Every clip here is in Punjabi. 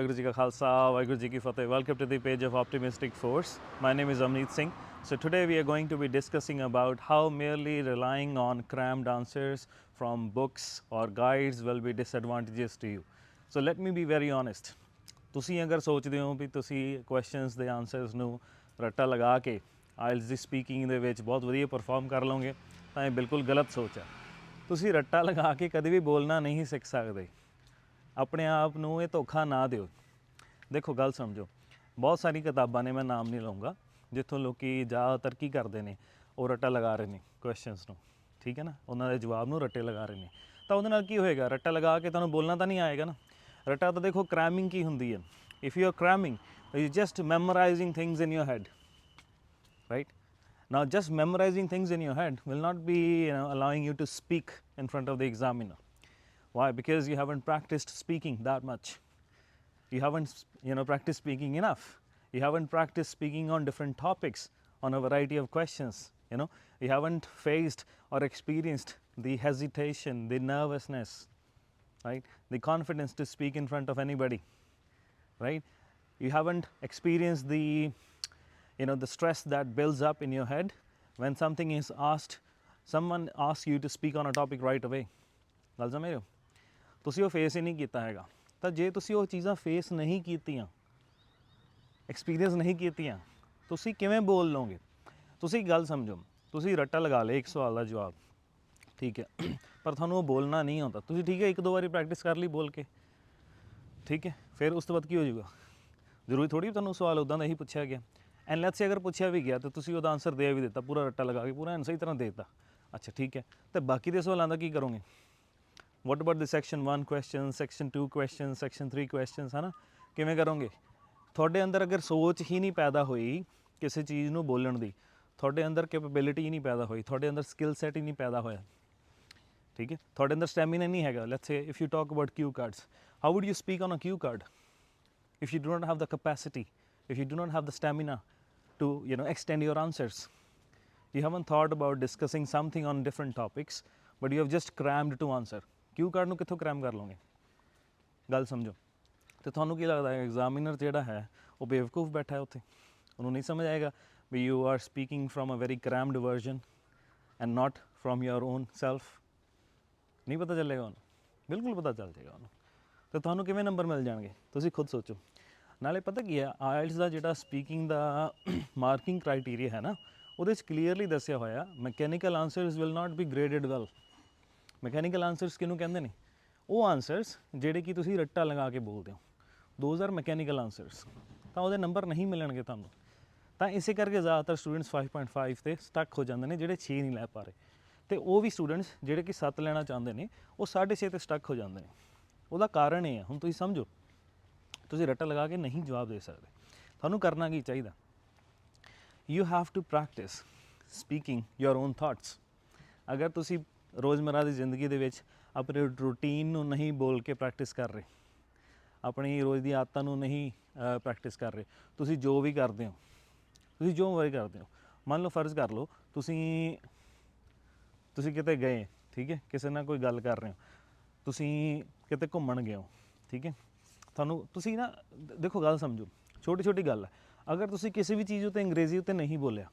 Waheguru Ji Ka Khalsa, Waheguru Ji Ki Fateh. Welcome to the page of Optimistic Force. My name is AMNEET Singh. So today we are going to be discussing about how merely relying on crammed answers from books or guides will be disadvantageous to you. So let me be very honest. ਤੁਸੀਂ ਅਗਰ ਸੋਚਦੇ ਹੋ ਵੀ ਤੁਸੀਂ ਕੁਐਸਚਨਸ ਦੇ ਆਨਸਰਸ ਨੂੰ ਰੱਟਾ ਲਗਾ ਕੇ ਆਇਲਸ ਦੀ ਸਪੀਕਿੰਗ ਦੇ ਵਿੱਚ ਬਹੁਤ ਵਧੀਆ ਪਰਫਾਰਮ ਕਰ ਲਓਗੇ ਤਾਂ ਇਹ ਬਿਲਕੁਲ ਗਲਤ ਸੋਚ ਹੈ। ਤੁਸੀਂ ਰੱਟਾ ਲਗਾ ਕੇ ਕਦੇ ਵੀ ਬੋਲਣਾ ਨਹੀਂ ਸਿੱਖ ਸਕਦੇ। ਆਪਣੇ ਆਪ ਨੂੰ ਇਹ ਧੋਖਾ ਨਾ ਦਿਓ। ਦੇਖੋ ਗੱਲ ਸਮਝੋ, ਬਹੁਤ ਸਾਰੀ ਕਿਤਾਬਾਂ ਨੇ, ਮੈਂ ਨਾਮ ਨਹੀਂ ਲਊਂਗਾ, ਜਿੱਥੋਂ ਲੋਕ ਜ਼ਿਆਦਾਤਰ ਕੀ ਕਰਦੇ ਨੇ, ਉਹ ਰੱਟਾ ਲਗਾ ਰਹੇ ਨੇ ਕੁਐਸਚਨਸ ਨੂੰ, ਠੀਕ ਹੈ ਨਾ, ਉਹਨਾਂ ਦੇ ਜਵਾਬ ਨੂੰ ਰੱਟੇ ਲਗਾ ਰਹੇ ਨੇ। ਤਾਂ ਉਹਦੇ ਨਾਲ ਕੀ ਹੋਏਗਾ? ਰੱਟਾ ਲਗਾ ਕੇ ਤੁਹਾਨੂੰ ਬੋਲਣਾ ਤਾਂ ਨਹੀਂ ਆਏਗਾ ਨਾ। ਰੱਟਾ ਤਾਂ ਦੇਖੋ ਕ੍ਰੈਮਿੰਗ ਕੀ ਹੁੰਦੀ ਹੈ। If you are cramming you just memorising things in your head, right? Now just memorizing things in your head will not be allowing you to speak in front of the examiner. Why? Because you haven't practiced speaking that much. You haven't practiced speaking enough. You haven't practiced speaking on different topics, on a variety of questions. You haven't faced or experienced the hesitation, the nervousness, right? The confidence to speak in front of anybody, right? You haven't experienced the the stress that builds up in your head when something is asked, someone asks you to speak on a topic right away. ਗੱਲ ਸਮਝ ਰਹੇ ਹੋ? ਤੁਸੀਂ ਉਹ ਫੇਸ ਹੀ ਨਹੀਂ ਕੀਤਾ ਹੈਗਾ। ਤਾਂ ਜੇ ਤੁਸੀਂ ਉਹ ਚੀਜ਼ਾਂ ਫੇਸ ਨਹੀਂ ਕੀਤੀਆਂ, ਐਕਸਪੀਰੀਅੰਸ ਨਹੀਂ ਕੀਤੀਆਂ, ਤੁਸੀਂ ਕਿਵੇਂ ਬੋਲ ਲਓਗੇ? ਤੁਸੀਂ ਗੱਲ ਸਮਝੋ, ਤੁਸੀਂ ਰੱਟਾ ਲਗਾ ਲਏ ਇੱਕ ਸਵਾਲ ਦਾ ਜਵਾਬ, ਠੀਕ ਹੈ, ਪਰ ਤੁਹਾਨੂੰ ਉਹ ਬੋਲਣਾ ਨਹੀਂ ਆਉਂਦਾ। ਤੁਸੀਂ ਠੀਕ ਹੈ ਇੱਕ ਦੋ ਵਾਰੀ ਪ੍ਰੈਕਟਿਸ ਕਰ ਲਈ ਬੋਲ ਕੇ, ਠੀਕ ਹੈ, ਫਿਰ ਉਸ ਤੋਂ ਬਾਅਦ ਕੀ ਹੋ ਜਾਊਗਾ? ਜ਼ਰੂਰੀ ਥੋੜ੍ਹੀ ਤੁਹਾਨੂੰ ਸਵਾਲ ਉੱਦਾਂ ਦਾ ਹੀ ਪੁੱਛਿਆ ਗਿਆ। ਐਂਡ ਲੈਟਸ ਸੇ ਅਗਰ ਪੁੱਛਿਆ ਵੀ ਗਿਆ ਤਾਂ ਤੁਸੀਂ ਉਹਦਾ ਆਨਸਰ ਦੇ ਵੀ ਦਿੱਤਾ, ਪੂਰਾ ਰੱਟਾ ਲਗਾ ਕੇ, ਪੂਰਾ ਸਹੀ ਤਰ੍ਹਾਂ ਦੇ ਦਿੱਤਾ, ਅੱਛਾ ਠੀਕ ਹੈ। ਅਤੇ ਬਾਕੀ ਦੇ ਸਵਾਲਾਂ ਦਾ ਕੀ ਕਰੋਗੇ? ਵਾਟ about the section 1 question, section 2 question, section 3 questions, ਹੈ ਨਾ? ਕਿਵੇਂ ਕਰੋਗੇ? ਤੁਹਾਡੇ ਅੰਦਰ ਅਗਰ ਸੋਚ ਹੀ ਨਹੀਂ ਪੈਦਾ ਹੋਈ ਕਿਸੇ ਚੀਜ਼ ਨੂੰ ਬੋਲਣ ਦੀ, ਤੁਹਾਡੇ ਅੰਦਰ ਕੈਪੇਬਿਲਿਟੀ ਹੀ ਨਹੀਂ ਪੈਦਾ ਹੋਈ, ਤੁਹਾਡੇ ਅੰਦਰ ਸਕਿੱਲ ਸੈਟ ਹੀ ਨਹੀਂ ਪੈਦਾ ਹੋਇਆ, ਠੀਕ ਹੈ, ਤੁਹਾਡੇ ਅੰਦਰ ਸਟੈਮਿਨਾ ਨਹੀਂ ਹੈਗਾ। Let's say if you talk about cue cards, how would you speak on a cue card if you do not have the capacity, if you do not have the stamina to extend your answers? You haven't thought about discussing something on different topics, but you have just crammed to answer. Q card ਨੂੰ ਕਿੱਥੋਂ ਕ੍ਰੈਮ ਕਰ ਲਓਗੇ? ਗੱਲ ਸਮਝੋ। ਅਤੇ ਤੁਹਾਨੂੰ ਕੀ ਲੱਗਦਾ ਹੈ ਐਗਜ਼ਾਮੀਨਰ ਜਿਹੜਾ ਹੈ ਉਹ ਬੇਵਕੂਫ ਬੈਠਾ ਹੈ ਉੱਥੇ? ਉਹਨੂੰ ਨਹੀਂ ਸਮਝ ਆਏਗਾ ਵੀ you are speaking from a very crammed version and not from your own self? ਨਹੀਂ ਪਤਾ ਚੱਲੇਗਾ ਉਹਨੂੰ? ਬਿਲਕੁਲ ਪਤਾ ਚੱਲ ਜਾਏਗਾ ਉਹਨੂੰ। ਅਤੇ ਤੁਹਾਨੂੰ ਕਿਵੇਂ ਨੰਬਰ ਮਿਲ ਜਾਣਗੇ? ਤੁਸੀਂ ਖੁਦ ਸੋਚੋ। ਨਾਲੇ ਪਤਾ ਕੀ ਹੈ, ਆਇਲਟਸ ਦਾ ਜਿਹੜਾ ਸਪੀਕਿੰਗ ਦਾ ਮਾਰਕਿੰਗ ਕ੍ਰਾਈਟੀਰੀਆ ਹੈ ਨਾ, ਉਹਦੇ 'ਚ ਕਲੀਅਰਲੀ ਦੱਸਿਆ ਹੋਇਆ mechanical answers will not be graded well. Mechanical answers ਕਿਹਨੂੰ ਕਹਿੰਦੇ ਨੇ? ਉਹ ਆਨਸਰਸ ਜਿਹੜੇ ਕਿ ਤੁਸੀਂ ਰੱਟਾ ਲਗਾ ਕੇ ਬੋਲਦੇ ਹੋ, ਦੋਜ਼ ਆਰ ਮਕੈਨੀਕਲ ਆਨਸਰਸ। ਤਾਂ ਉਹਦੇ ਨੰਬਰ ਨਹੀਂ ਮਿਲਣਗੇ ਤੁਹਾਨੂੰ। ਤਾਂ ਇਸੇ ਕਰਕੇ ਜ਼ਿਆਦਾਤਰ ਸਟੂਡੈਂਟਸ 5.5 'ਤੇ ਸਟਕ ਹੋ ਜਾਂਦੇ ਨੇ, ਜਿਹੜੇ 6 ਨਹੀਂ ਲੈ ਪਾ ਰਹੇ। ਅਤੇ ਉਹ ਵੀ ਸਟੂਡੈਂਟਸ ਜਿਹੜੇ ਕਿ 7 ਲੈਣਾ ਚਾਹੁੰਦੇ ਨੇ, ਉਹ 6.5 'ਤੇ ਸਟਕ ਹੋ ਜਾਂਦੇ ਨੇ। ਉਹਦਾ ਕਾਰਨ ਇਹ ਹੈ, ਹੁਣ ਤੁਸੀਂ ਸਮਝੋ, ਤੁਸੀਂ ਰੱਟਾ ਲਗਾ ਕੇ ਨਹੀਂ ਜਵਾਬ ਦੇ ਸਕਦੇ। ਤੁਹਾਨੂੰ ਕਰਨਾ ਕੀ ਚਾਹੀਦਾ? You have to practice speaking your own thoughts. ਅਗਰ ਤੁਸੀਂ ਰੋਜ਼ਮर्रा ਦੀ ਜ਼ਿੰਦਗੀ ਦੇ ਵਿੱਚ ਆਪਣੇ ਰੂਟੀਨ ਨੂੰ ਨਹੀਂ ਬੋਲ ਕੇ ਪ੍ਰੈਕਟਿਸ ਕਰ ਰਹੇ, ਆਪਣੀ ਰੋਜ਼ ਦੀ ਆਦਤਾਂ ਨੂੰ ਨਹੀਂ ਪ੍ਰੈਕਟਿਸ ਕਰ ਰਹੇ, ਤੁਸੀਂ ਜੋ ਵੀ ਕਰਦੇ ਹੋ, ਤੁਸੀਂ ਜੋ ਵੀ ਕਰਦੇ ਹੋ, ਮੰਨ ਲਓ ਫਰਜ਼ ਕਰ ਲਓ ਤੁਸੀਂ ਕਿਤੇ ਗਏ, ਠੀਕ ਹੈ, ਕਿਸੇ ਨਾਲ ਕੋਈ ਗੱਲ ਕਰ ਰਹੇ ਹੋ, ਤੁਸੀਂ ਕਿਤੇ ਘੁੰਮਣ ਗਏ ਹੋ, ਠੀਕ ਹੈ, ਤੁਸੀਂ ਨਾ ਦੇਖੋ ਗੱਲ ਸਮਝੋ, ਛੋਟੀ ਛੋਟੀ ਗੱਲ ਹੈ। ਅਗਰ ਤੁਸੀਂ ਕਿਸੇ ਵੀ ਚੀਜ਼ ਉੱਤੇ ਅੰਗਰੇਜ਼ੀ ਉੱਤੇ ਨਹੀਂ ਬੋਲਿਆ,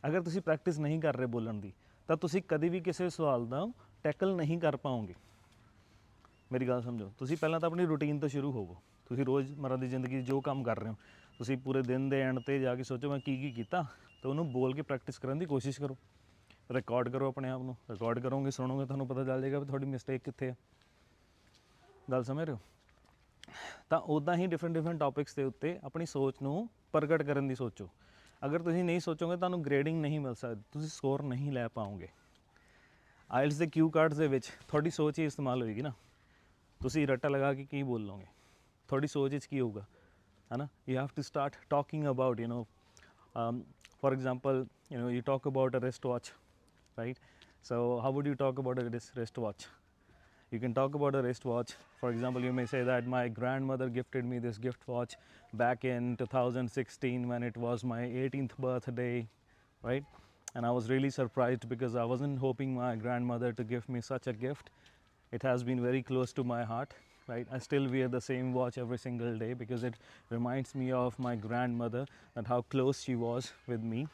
ਅਗਰ ਤੁਸੀਂ ਪ੍ਰੈਕਟਿਸ ਨਹੀਂ ਕਰ ਰਹੇ ਬੋਲਣ ਦੀ, ਤਾਂ ਤੁਸੀਂ ਕਦੇ ਵੀ ਕਿਸੇ ਸਵਾਲ ਦਾ ਟੈਕਲ ਨਹੀਂ ਕਰ ਪਾਓਗੇ। ਮੇਰੀ ਗੱਲ ਸਮਝੋ। ਤੁਸੀਂ ਪਹਿਲਾਂ ਤਾਂ ਆਪਣੀ ਰੂਟੀਨ ਤੋਂ ਸ਼ੁਰੂ ਹੋਵੋ। ਤੁਸੀਂ ਰੋਜ਼ਮर्रा ਦੀ ਜ਼ਿੰਦਗੀ 'ਚ ਜੋ ਕੰਮ ਕਰ ਰਹੇ ਹੋ, ਤੁਸੀਂ ਪੂਰੇ ਦਿਨ ਦੇ ਐਂਡ 'ਤੇ ਜਾ ਕੇ ਸੋਚੋ ਮੈਂ ਕੀ ਕੀਤਾ, ਅਤੇ ਉਹਨੂੰ ਬੋਲ ਕੇ ਪ੍ਰੈਕਟਿਸ ਕਰਨ ਦੀ ਕੋਸ਼ਿਸ਼ ਕਰੋ। ਰਿਕਾਰਡ ਕਰੋ ਆਪਣੇ ਆਪ ਨੂੰ, ਰਿਕਾਰਡ ਕਰੋਗੇ, ਸੁਣੋਗੇ, ਤੁਹਾਨੂੰ ਪਤਾ ਚੱਲ ਜਾਏਗਾ ਵੀ ਤੁਹਾਡੀ ਮਿਸਟੇਕ ਕਿੱਥੇ ਹੈ। ਗੱਲ ਸਮਝ ਰਹੇ ਹੋ? ਤਾਂ ਉੱਦਾਂ ਹੀ ਡਿਫਰੈਂਟ ਟੋਪਿਕਸ ਦੇ ਉੱਤੇ ਆਪਣੀ ਸੋਚ ਨੂੰ ਪ੍ਰਗਟ ਕਰਨ ਦੀ ਸੋਚੋ। ਅਗਰ ਤੁਸੀਂ ਨਹੀਂ ਸੋਚੋਗੇ ਤੁਹਾਨੂੰ ਗ੍ਰੇਡਿੰਗ ਨਹੀਂ ਮਿਲ ਸਕਦੀ, ਤੁਸੀਂ ਸਕੋਰ ਨਹੀਂ ਲੈ ਪਾਓਗੇ। ਆਇਲਟਸ ਦੇ ਕਿਊ ਕਾਰਡਸ ਦੇ ਵਿੱਚ ਤੁਹਾਡੀ ਸੋਚ ਹੀ ਇਸਤੇਮਾਲ ਹੋਏਗੀ ਨਾ। ਤੁਸੀਂ ਰੱਟਾ ਲਗਾ ਕੇ ਕੀ ਬੋਲੋਗੇ? ਤੁਹਾਡੀ ਸੋਚ ਵਿੱਚ ਕੀ ਹੋਊਗਾ, ਹੈ ਨਾ? You have to start talking about for example you talk about a wristwatch, right? So how would you talk about a wristwatch? You can talk about a wristwatch. For example, you may say that my grandmother gifted me this gift watch back in 2016 when it was my 18th birthday, right? And I was really surprised because I wasn't hoping my grandmother to give me such a gift. It has been very close to my heart right? I still wear the same watch every single day because it reminds me of my grandmother and how close she was with me,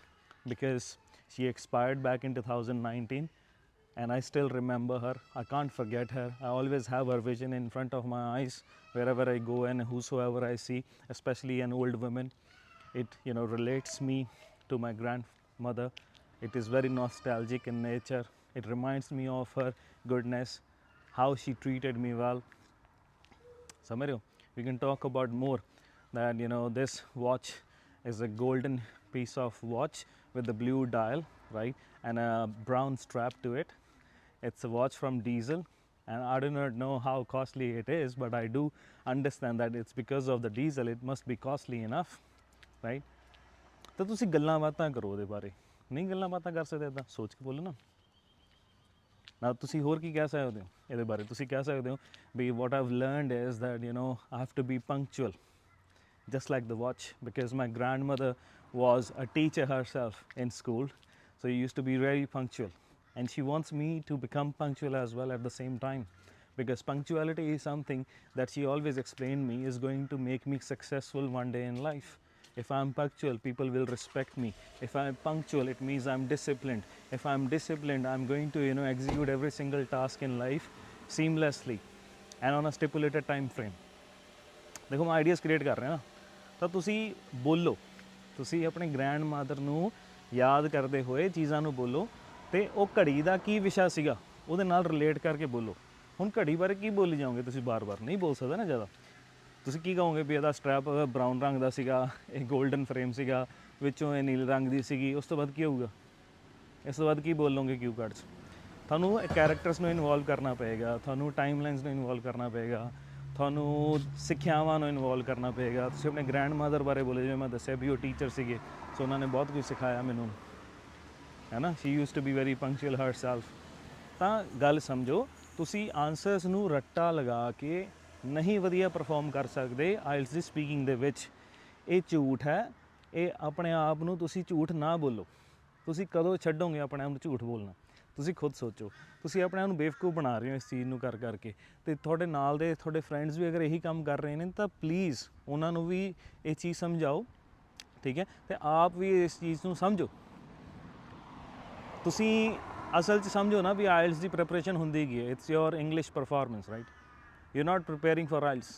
because she expired back in 2019 and I still remember her. I can't forget her. I always have her vision in front of my eyes wherever I go and whosoever I see, especially an old woman. It relates me to my grandmother. It is very nostalgic in nature. It reminds me of her goodness, how she treated me well. Samario, we can talk about more that this watch is a golden piece of watch with a blue dial, right, and a brown strap to it. It's a watch from diesel, and I do not know how costly it is, but I do understand that it's because of the diesel. It must be costly enough, right? ਤਾਂ ਤੁਸੀਂ ਗੱਲਾਂ ਬਾਤਾਂ ਕਰੋ ਉਹਦੇ ਬਾਰੇ, ਨਹੀਂ ਗੱਲਾਂ ਬਾਤਾਂ ਕਰ ਸਕਦੇ ਇੱਦਾਂ ਸੋਚ ਕੇ ਬੋਲੋ ਨਾ। ਨਾ ਤੁਸੀਂ ਹੋਰ ਕੀ ਕਹਿ ਸਕਦੇ ਹੋ ਇਹਦੇ ਬਾਰੇ? ਤੁਸੀਂ ਕਹਿ ਸਕਦੇ ਹੋ ਵੀ what I've learned is that I have to be punctual, just like the watch, because my grandmother was a teacher herself in school, so she used to be very punctual, and she wants me to become punctual as well at the same time, because punctuality is something that she always explained me is going to make me successful one day in life. If I'm punctual, people will respect me. If I'm punctual, it means I'm disciplined. If I'm disciplined, I'm going to execute every single task in life seamlessly and on a stipulated time frame. देखो मैं आइडियाज़ क्रिएट कर रहे हैं ना, ਤਾਂ ਤੁਸੀਂ ਬੋਲੋ, ਤੁਸੀਂ ਆਪਣੇ ਗ੍ਰੈਂਡ ਮਾਦਰ ਨੂੰ ਯਾਦ ਕਰਦੇ ਹੋਏ ਚੀਜ਼ਾਂ ਨੂੰ ਬੋਲੋ, ਤੇ ਉਹ ਘੜੀ ਦਾ ਕੀ ਵਿਸ਼ਾ ਸੀਗਾ ਉਹਦੇ ਨਾਲ ਰਿਲੇਟ ਕਰਕੇ ਬੋਲੋ। ਹੁਣ ਘੜੀ ਬਾਰੇ ਕੀ ਬੋਲੀ ਜਾਓਗੇ ਤੁਸੀਂ? ਬਾਰ-ਬਾਰ ਨਹੀਂ ਬੋਲ ਸਕਦਾ ਨਾ ਜ਼ਿਆਦਾ। ਤੁਸੀਂ ਕੀ ਕਹੋਗੇ ਵੀ ਇਹਦਾ ਸਟ੍ਰੈਪ ਬਰਾਊਨ ਰੰਗ ਦਾ ਸੀਗਾ, ਇਹ ਗੋਲਡਨ ਫਰੇਮ ਸੀਗਾ, ਵਿੱਚੋਂ ਇਹ ਨੀਲੇ ਰੰਗ ਦੀ ਸੀਗੀ, ਉਸ ਤੋਂ ਬਾਅਦ ਕੀ ਹੋਊਗਾ? ਇਸ ਤੋਂ ਬਾਅਦ ਕੀ ਬੋਲੋਗੇ ਕਿਊ ਕਾਰਡ 'ਚ? ਤੁਹਾਨੂੰ ਕੈਰੈਕਟਰਸ ਨੂੰ ਇਨਵੋਲਵ ਕਰਨਾ ਪਏਗਾ, ਤੁਹਾਨੂੰ ਟਾਈਮ ਲਾਈਨਸ ਨੂੰ ਇਨਵੋਲਵ ਕਰਨਾ ਪਏਗਾ, ਤੁਹਾਨੂੰ ਸਿੱਖਿਆਵਾਂ ਨੂੰ ਇਨਵੋਲਵ ਕਰਨਾ ਪਏਗਾ। ਤੁਸੀਂ ਆਪਣੇ ਗ੍ਰੈਂਡ ਮਦਰ ਬਾਰੇ ਬੋਲੇ, ਜਿਵੇਂ ਮੈਂ ਦੱਸਿਆ ਵੀ ਉਹ ਟੀਚਰ ਸੀਗੇ, ਸੋ ਉਹਨਾਂ ਨੇ ਬਹੁਤ ਕੁਝ ਸਿਖਾਇਆ ਮੈਨੂੰ, ਹੈ ਨਾ। She used to be very punctual herself. ਤਾਂ ਗੱਲ ਸਮਝੋ, ਤੁਸੀਂ ਆਨਸਰਸ ਨੂੰ ਰੱਟਾ ਲਗਾ ਕੇ ਨਹੀਂ ਵਧੀਆ ਪਰਫੋਰਮ ਕਰ ਸਕਦੇ ਆਇਲਟਸ ਦੀ ਸਪੀਕਿੰਗ ਦੇ ਵਿੱਚ। ਇਹ ਝੂਠ ਹੈ। ਇਹ ਆਪਣੇ ਆਪ ਨੂੰ ਤੁਸੀਂ ਝੂਠ ਨਾ ਬੋਲੋ। ਤੁਸੀਂ ਕਦੋਂ ਛੱਡੋਗੇ ਆਪਣੇ ਆਪ ਨੂੰ ਝੂਠ ਬੋਲਣਾ? ਤੁਸੀਂ ਖੁਦ ਸੋਚੋ। ਤੁਸੀਂ ਆਪਣੇ ਆਪ ਨੂੰ ਬੇਵਕੂਫ ਬਣਾ ਰਹੇ ਹੋ ਇਸ ਚੀਜ਼ ਨੂੰ ਕਰ ਕਰਕੇ, ਅਤੇ ਤੁਹਾਡੇ ਨਾਲ ਦੇ ਤੁਹਾਡੇ ਫਰੈਂਡਸ ਵੀ ਅਗਰ ਇਹੀ ਕੰਮ ਕਰ ਰਹੇ ਨੇ ਤਾਂ ਪਲੀਜ਼ ਉਹਨਾਂ ਨੂੰ ਵੀ ਇਹ ਚੀਜ਼ ਸਮਝਾਓ, ਠੀਕ ਹੈ, ਅਤੇ ਆਪ ਵੀ ਇਸ ਚੀਜ਼ ਨੂੰ ਸਮਝੋ। ਤੁਸੀਂ ਅਸਲ 'ਚ ਸਮਝੋ ਨਾ ਵੀ ਆਇਲਟਸ ਦੀ ਪ੍ਰੈਪਰੇਸ਼ਨ ਹੁੰਦੀ ਕੀ ਹੈ। It's your English performance, right? You're not preparing for IELTS.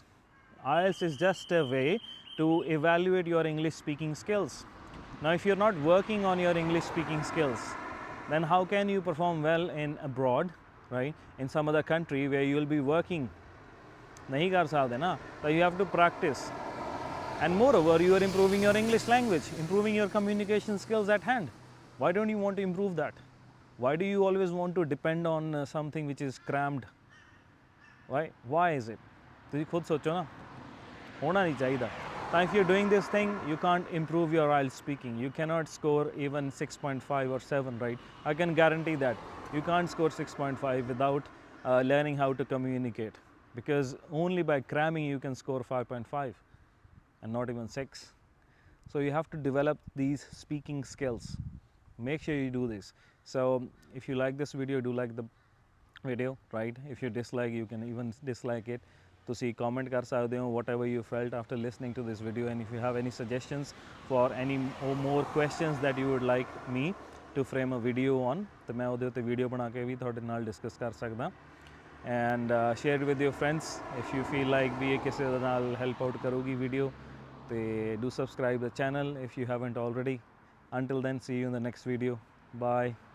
IELTS is just a way to evaluate your English speaking skills. Now, if you're not working on your English speaking skills, then how can you perform well in abroad, right? In some other country where you will be working. Nahi kar sakde na. So you have to practice. And moreover, you are improving your English language, improving your communication skills at hand. Why don't you want to improve that? Why do you always want to depend on something which is crammed? Why is it? ਤੁਸੀਂ ਖੁਦ ਸੋਚੋ ਨਾ, ਹੋਣਾ ਨਹੀਂ ਚਾਹੀਦਾ। ਤਾਂ if you're doing this thing, you can't improve your IELTS speaking. You cannot score even 6.5 or 7, right? I can guarantee that. You can't score 6.5 without learning how to communicate, because only by cramming you can score 5.5 and not even 6. So you have to develop these speaking skills. Make sure you do this. So if you like this video, do like the video, right? If you dislike, you can even dislike it. ਤੁਸੀਂ comment ਕਰ ਸਕਦੇ ਹੋ whatever you felt after listening to this video, and if you have any suggestions for any or more questions that you would like me to frame a video on, ਤਾਂ ਮੈਂ ਉਹਦੇ ਉੱਤੇ ਵੀਡੀਓ ਬਣਾ ਕੇ ਵੀ ਤੁਹਾਡੇ ਨਾਲ ਡਿਸਕਸ ਕਰ ਸਕਦਾ। and share it with your friends if you feel like ਵੀ ਇਹ ਕਿਸੇ ਦੇ ਨਾਲ help out ਕਰੂਗੀ ਵੀਡੀਓ, ਤੇ do subscribe the channel if you haven't already. Until then, see you in the next video. Bye.